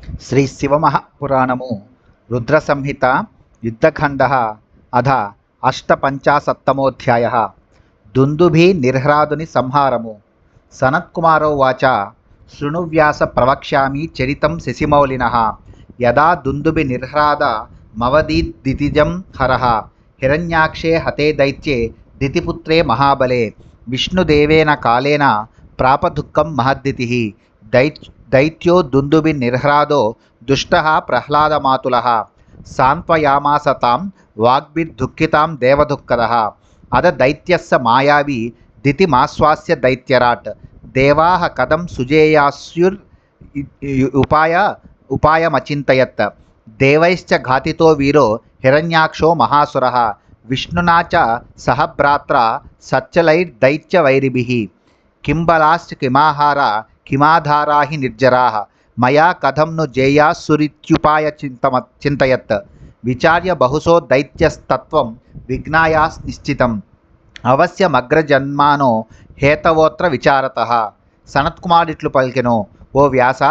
శ్రీ శివమహాపురాణము రుద్ర సంహిత యుద్ధఖండ అధ అష్టపంచాశత్తమోధ్యాయ దుందుభి నిర్హ్రాదుని సంహారము. సనత్కుమారోవాచ శృణువ్యాస ప్రవక్ష్యామి చరితం శశిమౌళినః యదా దుందుభి నిర్హ్రాద మవదీద్దితిజం హరః హిరణ్యాక్షే హతే దైత్యే దితిపుత్రే మహాబలే విష్ణుదేవేన కాలేన ప్రాపదుఃఖం మహద్దితిః దైత్యో దుందుభి నిర్హ్రాదో దుష్టః ప్రహ్లాదమాతులః సాంత్వయామాస తాం వాగ్భిర్దుఃఖితాం దేవదుఃఖదః అద దైత్యస్య మాయావి దితిమాశ్వాస్య దైత్యరాట్ దేవాః కథం సుజేయాస్యుర్ ఉపాయమచింతయత్ దేవైశ్చ ఘాతితో వీరో హిరణ్యాక్షో మహాసురః విష్ణునా చ సహ భ్రాత్ర సచ్చలైర్దైత్యవైరిభిః కింబలాశ్చ కిమాహార కిమాధారా హి నిర్జరాః మయా కథం ను జేయాస్సురిత్యుపాయ చింతయత్ విచార్య బహుశో దైత్యస్తత్వం విజ్ఞాయాస్ నిశ్చితం అవశ్యమగ్రజన్మానో హేతవోత్ర విచారతః. సనత్కుమారుడిట్లు పలికెను, ఓ వ్యాస,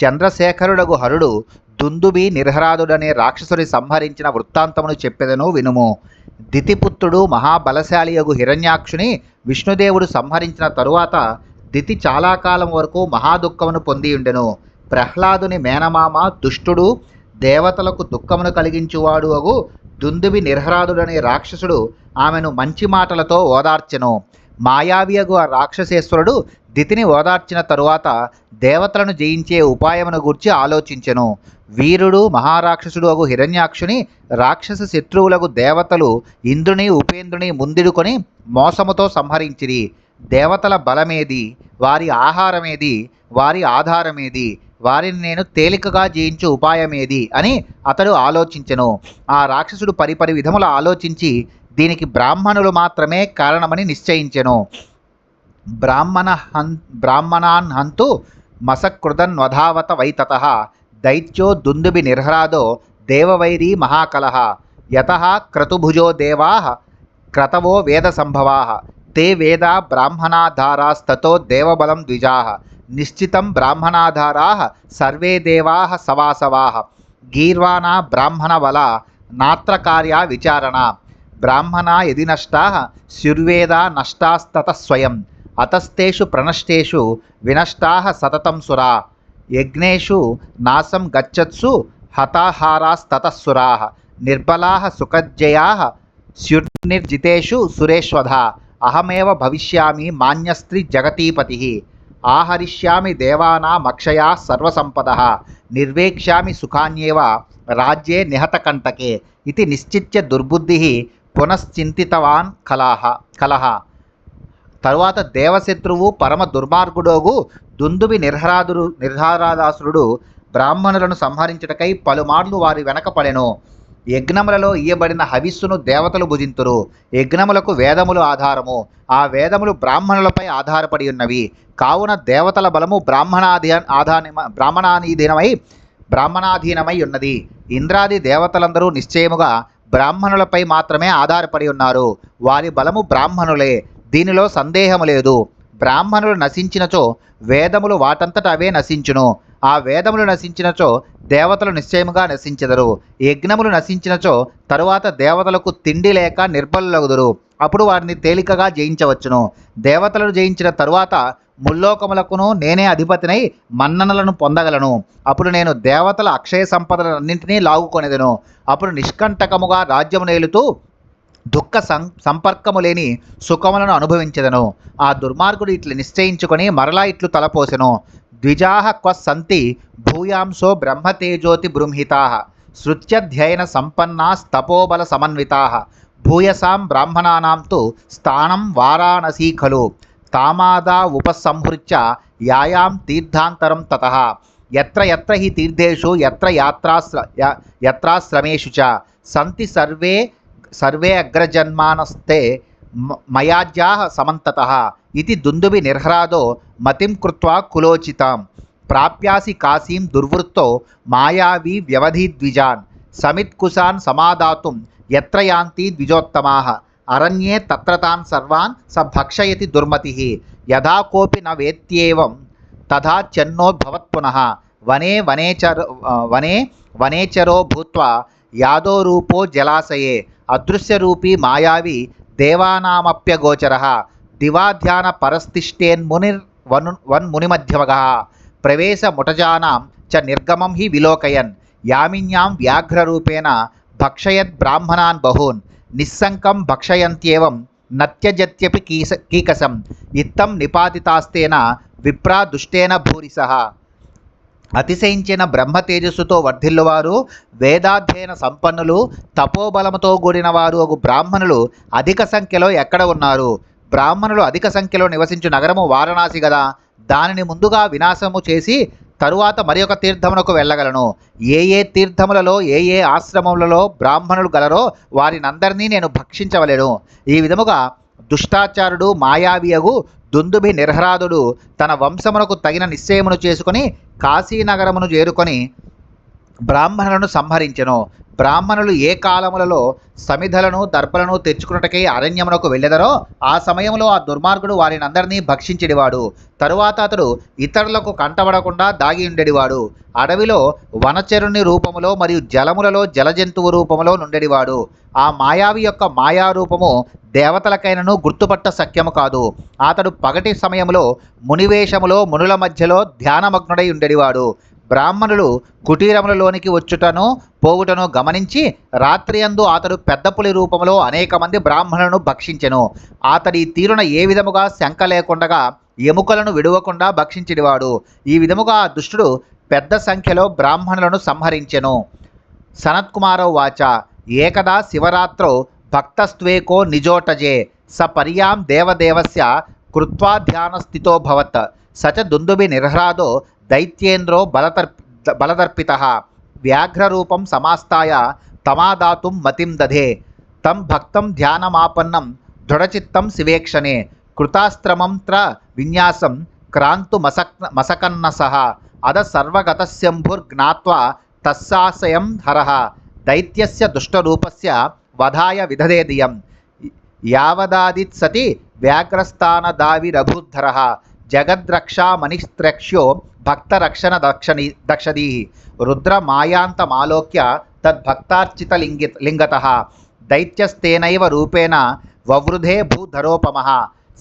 చంద్రశేఖరుడగు హరుడు దుందుభి నిర్హ్రాదుడనే రాక్షసుని సంహరించిన వృత్తాంతమును చెప్పెదను వినుము. దితిపుత్రుడు మహాబలశాలియగు హిరణ్యాక్షుని విష్ణుదేవుడు సంహరించిన తరువాత దితి చాలా కాలం వరకు మహాదుఃఖమును పొందియుండెను. ప్రహ్లాదుని మేనమామ దుష్టుడు దేవతలకు దుఃఖమును కలిగించువాడు అగు దుందుభి నిర్హ్రాదుడనే రాక్షసుడు ఆమెను మంచి మాటలతో ఓదార్చెను. మాయావియగు ఆ రాక్షసేశ్వరుడు దితిని ఓదార్చిన తరువాత దేవతలను జయించే ఉపాయమును గూర్చి ఆలోచించెను. వీరుడు మహారాక్షసుడు అగు హిరణ్యాక్షుని రాక్షస శత్రువులకు దేవతలు ఇంద్రుని ఉపేంద్రుని ముందిడుకొని మోసముతో సంహరించిరి. దేవతల బలమేది, వారి ఆహారమేది, వారి ఆధారమేది, వారిని నేను తేలికగా జయించు ఉపాయమేది అని అతడు ఆలోచించెను. ఆ రాక్షసుడు పరిపరి విధముల ఆలోచించి దీనికి బ్రాహ్మణులు మాత్రమే కారణమని నిశ్చయించెను. బ్రాహ్మణాన్ హంతు మసకృదన్వధావత వైతతః దైత్యో దుందుభి నిర్హ్రాదో దేవవైరీ మహాకలః యతః క్రతుభుజో దేవాః క్రతవో వేద సంభవాః తే వేదా బ్రాహ్మణాధారాస్తతో దేవబలం ద్విజాః నిశ్చితం బ్రాహ్మణాధారాః సర్వే దేవాః సవాసవాః గీర్వాణా బ్రాహ్మణబల నాత్ర కార్యా విచారణ బ్రాహ్మణా యది నష్టాః స్యుర్వేదా నష్టాస్తతః స్వయం అతస్తేషు ప్రణష్టేషు వినష్టాః సతతం సురా యజ్ఞేషు నాశం గచ్చత్సు హతాహారాస్తతః సురాః నిర్బలాః సుఖజ్జయాః స్యుర్నిర్జితేషు సురేష్వధా అహమేవ భవిష్యామి మాన్యస్త్రి జగతీపతిః ఆహరిష్యామి దేవానామక్షయాః సర్వసంపదః నిర్వేక్ష్యామి సుఖాన్యేవ రాజ్యే నిహతకంటకే ఇది నిశ్చిత్య దుర్బుద్ధిః పునశ్చింతితవాన్ కలహ. తరువాత దేవశత్రువు పరమ దుర్మార్గుడోగు దుందుభి నిర్హారాదాసురుడు బ్రాహ్మణులను సంహరించుటకై పలుమార్లు వారి వెనక పడెను. యజ్ఞములలో ఇయ్యబడిన హవిస్సును దేవతలు భుజింతురు. యజ్ఞములకు వేదములు ఆధారము. ఆ వేదములు బ్రాహ్మణులపై ఆధారపడి ఉన్నవి. కావున దేవతల బలము బ్రాహ్మణాధీనమై ఉన్నది. ఇంద్రాది దేవతలందరూ నిశ్చయముగా బ్రాహ్మణులపై మాత్రమే ఆధారపడి ఉన్నారు. వారి బలము బ్రాహ్మణులే, దీనిలో సందేహము లేదు. బ్రాహ్మణులు నశించినచో వేదములు వాటంతట అవే నశించును. ఆ వేదములు నశించినచో దేవతలు నిశ్చయముగా నశించెదరు. యజ్ఞములు నశించినచో తరువాత దేవతలకు తిండి లేక నిర్బలులగుదురు. అప్పుడు వారిని తేలికగా జయించవచ్చును. దేవతలను జయించిన తరువాత ముల్లోకములకును నేనే అధిపతినై మన్ననలను పొందగలను. అప్పుడు నేను దేవతల అక్షయ సంపదలన్నింటినీ లాగుకొనేదను. అప్పుడు నిష్కంటకముగా రాజ్యము నేలుతూ దుఃఖ సంపర్కము లేని సుఖములను అనుభవించెదను. ఆ దుర్మార్గుడు ఇట్లు నిశ్చయించుకొని మరలా ఇట్లు తలపోసెను. ద్విజాః క్వ సంతి భూయాంసో బ్రహ్మతేజోతి బృంహితాః శృత్యధ్యయన సంపన్నాస్తపోబల సమన్వితాః భూయసాం బ్రాహ్మణానాం తు స్థానం వారాణసీ ఖలు తామాదా ఉపసంహృత్య యాయాం తీర్థాంతరం తతః యత్ర యత్ర హి తీర్థేషు యత్ర యాత్రాశ్రమేషు చ సంతి సర్వే అగ్రజన్మానస్తే మయాజ్యాః సమంతతః ఇది దుందుభి నిర్హ్రాదో మతిం కృత్వా కులోచితాం ప్రాప్యాసి కాశీం దుర్వృత్తో మాయావి వ్యవధి ద్విజాన్ సమిత్కుశాన్ సమాదాతుం యత్ర యాంతి ద్విజోత్తమాః అరణ్యే తత్ర తాన్ సర్వాన్ స భక్షయతి దుర్మతిః యథా కోపి న వేత్యేవం తథా చెన్నో భవత్ పునః వనే వనేచరో భూత్వా యాదో రూపో జలాశయే అదృశ్యరూపీ మాయావి దేవానామప్యగోచరః దివాధ్యాన పరస్తిష్టేన్మునిర్ వన్మునిమధ్యమగः ప్రవేశముటజానాం చ నిర్గమం హి విలోకయన్ యామిన్యాం వ్యాఘ్రరూపేణ భక్షయద్ బ్రాహ్మణాన్ బహూన్ నిస్సంకం భక్షయంత్యేవం నత్యజత్యపి కీకసం ఇత్తం నిపాతితాస్తేన విప్రా దుష్టేన భూరిసః. అతిశయించిన బ్రహ్మ తేజస్సుతో వర్ధిల్లువారు, వేదాధ్యయన సంపన్నులు, తపోబలముతో కూడిన వారు అగు బ్రాహ్మణులు అధిక సంఖ్యలో ఎక్కడ ఉన్నారు? బ్రాహ్మణులు అధిక సంఖ్యలో నివసించు నగరము వారణాసి గదా. దానిని ముందుగా వినాశము చేసి తరువాత మరి ఒక తీర్థమునకు వెళ్ళగలను. ఏ ఏ తీర్థములలో ఏ ఏ ఆశ్రమములలో బ్రాహ్మణులు గలరో వారినందరినీ నేను భక్షించవలెను. ఈ విధముగా దుష్టాచారుడు మాయావియగు దుందుభి నిర్హరాదుడు తన వంశమునకు తగిన నిశ్చయమును చేసుకుని కాశీనగరమును చేరుకొని బ్రాహ్మణులను సంహరించెను. బ్రాహ్మణులు ఏ కాలములలో సమిధలను దర్భలను తెచ్చుకున్నటకై అరణ్యమునకు వెళ్ళెదరో ఆ సమయంలో ఆ దుర్మార్గుడు వారినందరినీ భక్షించెడివాడు. తరువాత అతడు ఇతరులకు కంటబడకుండా దాగి ఉండేడివాడు. అడవిలో వనచరుని రూపములో మరియు జలములలో జలజంతువు రూపములో నుండెడివాడు. ఆ మాయావి యొక్క మాయారూపము దేవతలకైనను గుర్తుపట్ట శక్యము కాదు. అతడు పగటి సమయములో మునివేషములో మునుల మధ్యలో ధ్యానమగ్నుడై ఉండేడివాడు. బ్రాహ్మణులు కుటీరములలోనికి వచ్చుటను పోవుటను గమనించి రాత్రియందు అతడు పెద్ద పులి రూపంలో అనేక మంది బ్రాహ్మణులను భక్షించెను. అతడి తీరున ఏ విధముగా శంక లేకుండగా ఎముకలను విడువకుండా భక్షించిడివాడు. ఈ విధముగా ఆ దుష్టుడు పెద్ద సంఖ్యలో బ్రాహ్మణులను సంహరించెను. సనత్కుమారో వాచ ఏకదా శివరాత్రౌ భక్తస్త్వేకో నిజోటజే స పర్యాం దేవదేవస్య కృత్వా ధ్యానస్థితో భవత్ సచ దుందుభి నిర్హ్రాదో దైత్యేంద్రో బలదర్పితః వ్యాఘ్రరూపం సమాస్తాయ తమాదాతుం మతిం దధే తం భక్తం ధ్యానమాపన్నం దృఢచిత్తం శివేక్షణే కృతాస్త్రమం త్ర విన్యాసం క్రాంతు మసకన్నసః అద సర్వగతశంభుర్జ్ఞాత్వా తస్సాశయం హరః దైత్యస్య దుష్టరూపస్య వధాయ విదధేదియం యావదాదిత్సతి వ్యాఘ్రస్థానదావిరభూద్ధరః జగద్రక్షామణిస్త్రక్ష్యో భక్తరక్షణ దక్షదీ రుద్రమాయాంతమాలోక్య తద్భక్తార్చితలింగతః దైత్యస్తేనైవ రూపేణ వవృధే భూధరోపమః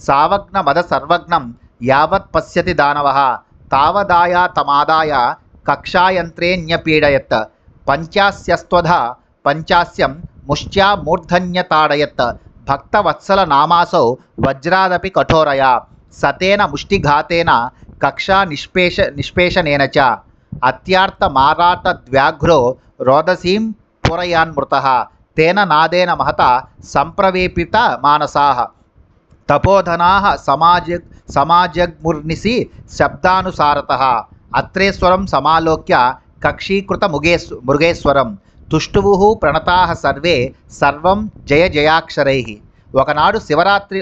సావగ్నమద సర్వగ్నం యావత్ పశ్యతి దానవః తావదాయాతమాదాయ కక్షాయంత్రేణ్యపీడయత్ పంచాస్యస్త్వధ పంచాస్యం ముష్ట్యా మూర్ధన్యతాడయత్ భక్తవత్సల నామాసౌ వజ్రాదపి కఠోరయా సతేన ముష్టిఘాతేన కక్షా నిష్పేషణేన చ అత్యార్థమారాటద్వ్యాఘ్రో రోదసీం పురయాన్మృతః తేన నాదేన మహత సంప్రవేపిత మానసాః తపోధనాః సమాజగ్ముర్నిసి శబ్దానుసారతః అత్రేశ్వరం సమాలోక్య కక్షీకృత మృగేశ్వరం తుష్టువుః ప్రణతాః సర్వే సర్వం జయ జయాక్షరైః.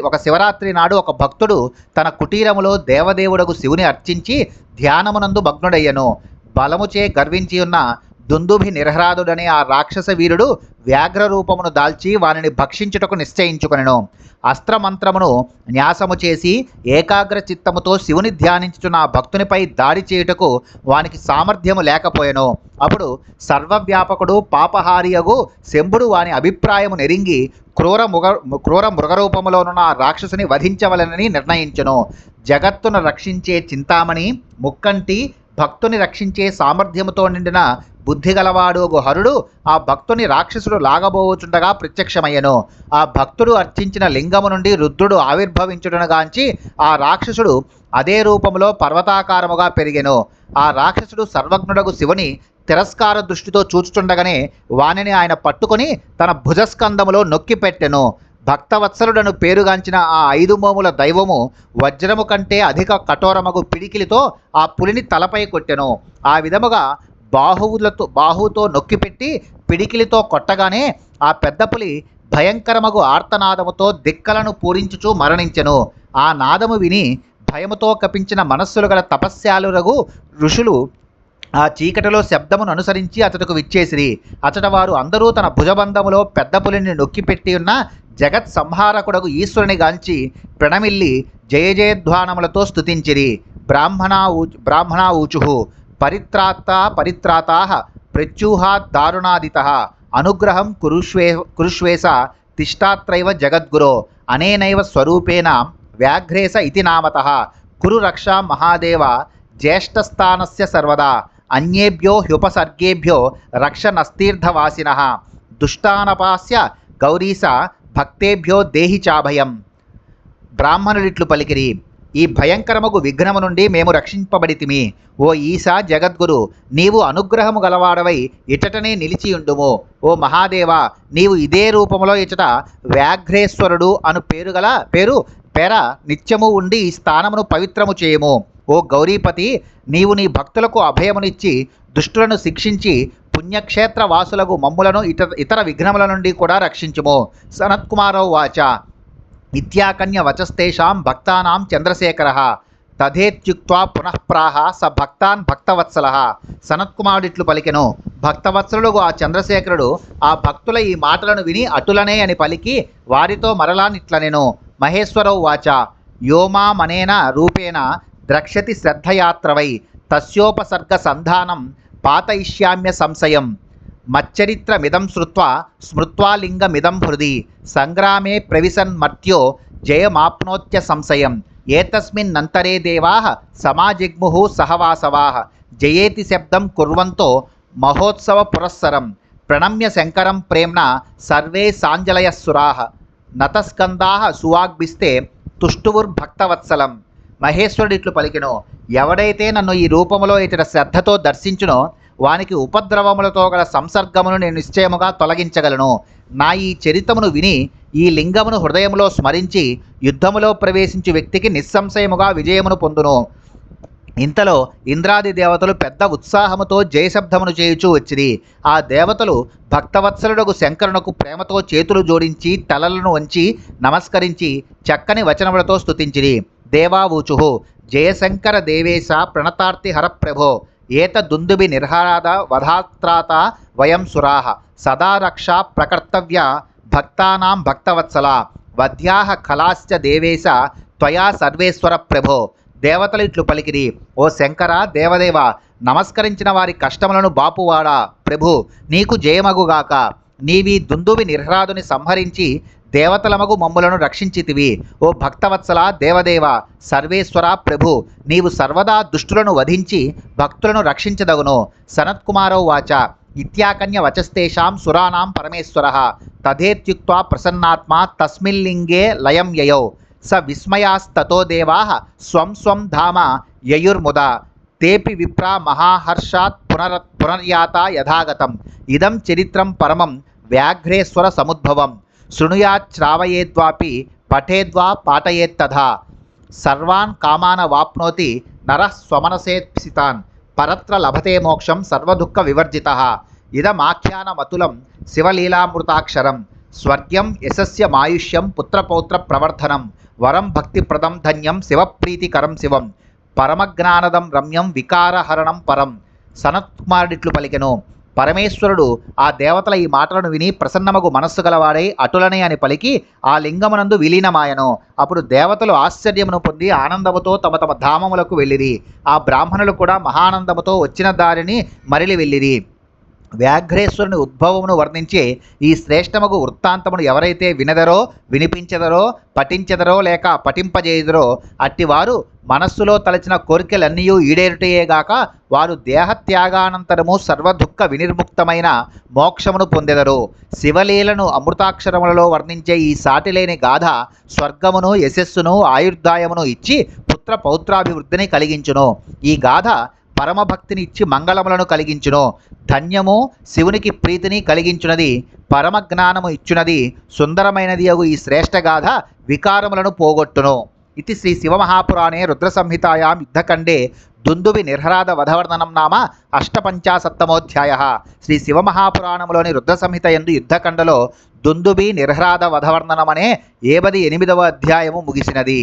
ఒక శివరాత్రి నాడు ఒక భక్తుడు తన కుటీరములో దేవదేవుడకు శివుని అర్చించి ధ్యానమునందు మగ్నుడయ్యను. బలముచే గర్వించి ఉన్న దుందుభి నిర్హ్రాదుడనే ఆ రాక్షస వీరుడు వ్యాఘ్ర రూపమును దాల్చి వానిని భక్షించుటకు నిశ్చయించుకొనెను. అస్త్రమంత్రమును న్యాసము చేసి ఏకాగ్ర చిత్తముతో శివుని ధ్యానించుచున్న ఆ భక్తునిపై దాడి చేయుటకు వానికి సామర్థ్యము లేకపోయెను. అప్పుడు సర్వవ్యాపకుడు పాపహారియగు శంభుడు వాని అభిప్రాయము నెరింగి క్రూర మృగరూపములోనున్న ఆ రాక్షసుని వధించవలనని నిర్ణయించెను. జగత్తును రక్షించే చింతామణి ముక్కంటి భక్తుని రక్షించే సామర్థ్యముతో నిండిన బుద్ధిగలవాడు హరుడు ఆ భక్తుని రాక్షసుడు లాగబోచుండగా ప్రత్యక్షమయ్యను. ఆ భక్తుడు అర్చించిన లింగము నుండి రుద్రుడు ఆవిర్భవించుటనుగాంచి ఆ రాక్షసుడు అదే రూపంలో పర్వతాకారముగా పెరిగెను. ఆ రాక్షసుడు సర్వజ్ఞుడగు శివుని తిరస్కార దృష్టితో చూచుచుండగానే వానిని ఆయన పట్టుకొని తన భుజస్కందములో నొక్కిపెట్టెను. భక్తవత్సలుడను పేరుగాంచిన ఆ 5 మోముల దైవము వజ్రము కంటే అధిక కఠోరమగు పిడికిలితో ఆ పులిని తలపై కొట్టెను. ఆ విధముగా బాహువుతో నొక్కిపెట్టి పిడికిలితో కొట్టగానే ఆ పెద్ద పులి భయంకరమగు ఆర్తనాదముతో దిక్కలను పూరించుచూ మరణించెను. ఆ నాదము విని భయముతో కపించిన మనస్సులు గల తపస్యాలురగు ఋషులు ఆ చీకటిలో శబ్దమును అనుసరించి అతడుకు విచ్చేసిరి. అతడ వారు అందరూ తన భుజబంధములో పెద్ద పులిని నొక్కిపెట్టి ఉన్న జగత్ సంహారకుడగు ఈశ్వరుని గాంచి ప్రణమిల్లి జయ జయధ్వానములతో స్తుతించిరి. బ్రాహ్మణా ఊచుః పరిత్రాతాః ప్రత్యూహాత్ దారుణాదితః అనుగ్రహం కురుష్వేస తిష్టాత్రైవ జగద్గురో అనేనైవ స్వరూపేణ వ్యాఘ్రేస ఇతి నామతః కురు రక్షా మహాదేవ జ్యేష్ఠస్థానస్య సర్వదా అన్యేభ్యో హ్యుపసర్గేభ్యో రక్షనస్తీర్థవాసినః దుష్టానపాస్య గౌరీస భక్తేభ్యో దేహి చాభయం. బ్రాహ్మణులిట్లు పలికిరి, ఈ భయంకరముగు విఘ్నము నుండి మేము రక్షింపబడితిమి. ఓ ఈశా జగద్గురు, నీవు అనుగ్రహము గలవాడవై ఇచటనే నిలిచియుండుము. ఓ మహాదేవ, నీవు ఇదే రూపములో ఇచట వ్యాఘ్రేశ్వరుడు అను పేర నిత్యము ఉండి ఈ స్థానమును పవిత్రము చేయము. ఓ గౌరీపతి, నీవు నీ భక్తులకు అభయమునిచ్చి దుష్టులను శిక్షించి పుణ్యక్షేత్ర వాసులకు మమ్ములను ఇతర విఘ్నముల నుండి కూడా రక్షించుము. సనత్కుమారౌ వాచ ఇత్యాకన్య వచస్తేషాం భక్తానాం చంద్రశేఖరః తథేత్యుక్త్వా పునఃప్రాహ స భక్తాన్ భక్తవత్సలః. సనత్కుమారుడిట్లు పలికెను, భక్తవత్సలుడు ఆ చంద్రశేఖరుడు ఆ భక్తుల ఈ మాటలను విని అటులనే అని పలికి వారితో మరలా నిట్లనెను. మహేశ్వరౌ వాచ యోమామనేన రూపేణ ద్రక్ష్యతి శ్రద్ధయాత్రవై తస్యోపసర్గ సంధానం పాతయిష్యామ్య సంశయం మచ్చరిత్రమిదం శ్రుత్వా స్మృత్వా లింగమిదం హృది సంగ్రామే ప్రవిశన్మర్త్యో జయమాప్నోత్య సంశయం ఏతస్మిన్నంతరే దేవాః సమాజిగ్ముః సహవాసవాః జయేతి శబ్దం కుర్వంతో మహోత్సవ పురస్సరం ప్రణమ్య శంకరం ప్రేమ్ణ సర్వే సాంజలయస్సురాః నతస్కందాః సువాగ్భిస్తే తుష్టువుర్భక్తవత్సలం. మహేశ్వరుడు ఇట్లు పలికెను, ఎవడైతే నన్ను ఈ రూపములో ఇతర శ్రద్ధతో దర్శించునో వానికి ఉపద్రవములతో గల సంసర్గమును నేను నిశ్చయముగా తొలగించగలను. నా ఈ చరితమును విని ఈ లింగమును హృదయములో స్మరించి యుద్ధములో ప్రవేశించు వ్యక్తికి నిస్సంశయముగా విజయమును పొందును. ఇంతలో ఇంద్రాది దేవతలు పెద్ద ఉత్సాహముతో జయశబ్దమును చేయుచూ వచ్చిరి. ఆ దేవతలు భక్తవత్సలుడకు శంకరునకు ప్రేమతో చేతులు జోడించి తలలను వంచి నమస్కరించి చక్కని వచనములతో స్తుతించిరి. దేవావూచుః జయశంకర దేవేశ ప్రణతార్తి హరప్రభో ఏతదుందుభి నిర్హరాద వధాత్రాత వయం సురాః సదా రక్షా ప్రకర్తవ్య భక్తానాం భక్తవత్సల వధ్యాః ఖలాశ్చ దేవేశ త్వయా సర్వేశ్వర ప్రభో. దేవతలు ఇట్లు పలికిరి, ఓ శంకర దేవదేవ, నమస్కరించిన వారి కష్టములను బాపువాడా ప్రభు, నీకు జయమగుగాక. నీవి దుందువి నిర్హరాదుని సంహరించి దేవతలమగు మమ్ములను రక్షించితివి. ఓ భక్తవత్సల దేవదేవ సర్వేశ్వర ప్రభు, నీవు సర్వదా దుష్టులను వధించి భక్తులను రక్షించదగును. సనత్కుమారౌ వాచ ఇత్యాకన్య వచస్తేషాం సురాణాం పరమేశ్వరః తథేత్యుక్త్వా ప్రసన్నాత్మా తస్మిల్లింగే లయం యయౌ స విస్మయాస్తతో దేవాః స్వం స్వం ధామ యయుర్ముదా తేపి విప్రా మహాహర్షాత్ పునర్యాతా యథాగతం ఇదం చరిత్రం పరమం వ్యాఘ్రేశ్వర సముద్భవం శృణుయాచ్ఛ్రావయేద్వాపి పఠేద్వా పాఠయేత్తథా సర్వాన్ కామాన వాప్నోతి నరః స్వమనసేప్సితాన్ పరత్ర లభతే మోక్షం సర్వదుఃఖ వివర్జితః ఇదమాఖ్యానమతులం శివలీలామృతాక్షరం స్వర్గ్యం యశస్య మాయుష్యం పుత్రపౌత్ర ప్రవర్ధనం వరం భక్తిప్రదం ధన్యం శివప్రీతికరం శివం పరమజ్ఞానదం రమ్యం వికారహరణం పరం. సనత్కుమారుడిట్లు పలికెను, పరమేశ్వరుడు ఆ దేవతల ఈ మాటలను విని ప్రసన్నమగు మనస్సు గలవాడై అటులనే అని పలికి ఆ లింగమునందు విలీనమాయను. అప్పుడు దేవతలు ఆశ్చర్యమును పొంది ఆనందముతో తమ తమ ధామములకు వెళ్ళిరి. ఆ బ్రాహ్మణులు కూడా మహానందముతో వచ్చిన దారిని మరలి వెళ్ళిరి. వ్యాఘ్రేశ్వరుని ఉద్భవమును వర్ణించే ఈ శ్రేష్టమగు వృత్తాంతమును ఎవరైతే వినదరో, వినిపించెదరో, పఠించెదరో లేక పఠింపజేయుదరో అట్టివారు మనస్సులో తలచిన కోరికలన్నీ ఈడేరుటయేగాక వారు దేహత్యాగానంతరము సర్వదుఃఖ వినిర్ముక్తమైన మోక్షమును పొందెదరు. శివలీలను అమృతాక్షరములలో వర్ణించే ఈ సాటిలేని గాథ స్వర్గమును, యశస్సును, ఆయుర్దాయమును ఇచ్చి పుత్ర పౌత్రాభివృద్ధిని కలిగించును. ఈ గాథ పరమభక్తిని ఇచ్చి మంగళములను కలిగించును. ధన్యము, శివునికి ప్రీతిని కలిగించున్నది, పరమజ్ఞానము ఇచ్చున్నది, సుందరమైనది అగు ఈ శ్రేష్టగాథ వికారములను పోగొట్టును. ఇది శ్రీ శివమహాపురాణే రుద్రసంహితాయాం యుద్ధఖండే దుందుభి నిర్హరాద వధవర్ణనం నామ 850తమోధ్యాయః. శ్రీ శివమహాపురాణములోని రుద్రసంహిత యందు యుద్ధఖండలో దుందుభి నిర్హరాద వధవర్ణనం అనే 78వ అధ్యాయము ముగిసినది.